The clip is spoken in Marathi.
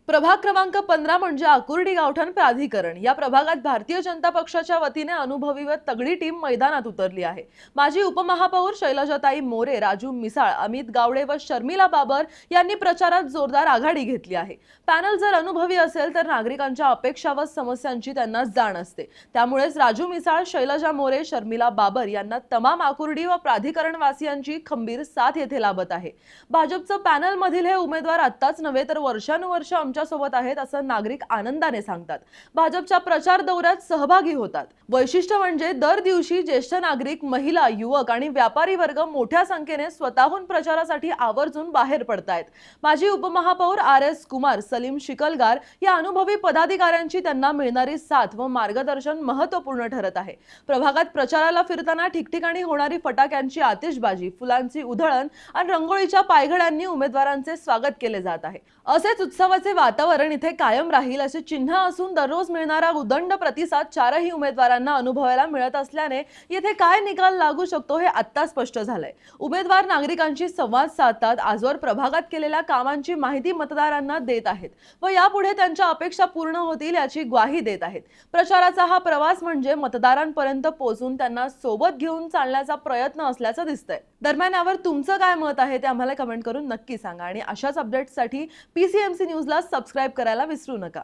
प्रभाग क्रमांक 15 म्हणजे आकुर्डी गावठण प्राधिकरण। या प्रभागात भारतीय जनता पक्षाच्या वतीने अनुभवी व तगडी टीम मैदानात उतरली आहे। माजी उपमहापौर शैलजाताई मोरे, राजू मिसाळ, अमित गावडे व शर्मिला बाबर यांनी प्रचारात जोरदार आघाडी घेतली आहे। पॅनल जर अनुभवी असेल तर नागरिकांच्या अपेक्षा व समस्यांची त्यांना जाण असते। त्यामुळेच राजू मिसाळ, शैलजा मोरे, शर्मिला बाबर यांना तमाम आकुर्डी व प्राधिकरणवासियांची खंबीर साथ येथे लाभत आहे। भाजपचं पॅनल मधील हे उमेदवार आत्ताच नव्हे तर वर्षानुवर्ष सोबत आहेत असं नागरिक आनंदाने सांगतात। भाजपच्या प्रचार दौऱ्यात सहभागी होतात। वैशिष्ट्य म्हणजे दर दिवशी ज्येष्ठ नागरिक, महिला, युवक आणि व्यापारी वर्ग मोठ्या संख्येने स्वतःहून प्रचारासाठी आवर्जून बाहेर पडतायत। माजी उपमहापौर RS कुमार, सलीम शिकलगार या अनुभवी पदाधिकाऱ्यांची त्यांना मिळणारी साथ व मार्गदर्शन महत्त्वपूर्ण ठरत आहे। प्रभागात प्रचाराला फिरताना ठिकठिकाणी होणारी फटाक्यांची आतिषबाजी, फुलांची उधळण आणि रंगोळीच्या पायघड्यांनी उमेदवारांचे स्वागत केले जात आहे। असेच उत्सवाचे वातावरण इथे कायम राहील असे चिन्ह असून दररोज मिळणारा उदंड प्रतिसाद चारही उमेदवारांना अनुभवायला मिळत असल्याने येथे काय निकाल लागू शकतो हे आता स्पष्ट झालंय। उमेदवार नागरिकांशी संवाद साधतात, आजवर प्रभागात केलेल्या कामांची माहिती मतदारांना देत आहेत व यापुढे त्यांच्या अपेक्षा पूर्ण होतील याची ग्वाही देत आहेत। प्रचाराचा हा प्रवास म्हणजे मतदारांपर्यंत पोहोचून त्यांना सोबत घेऊन चालण्याचा प्रयत्न असल्याचं दिसतंय। दरम्यान यावर तुमचं काय मत आहे ते आम्हाला कमेंट करून नक्की सांगा आणि अशाच अपडेट्ससाठी PCMC न्यूजला सबस्क्राइब करायला विसरू नका।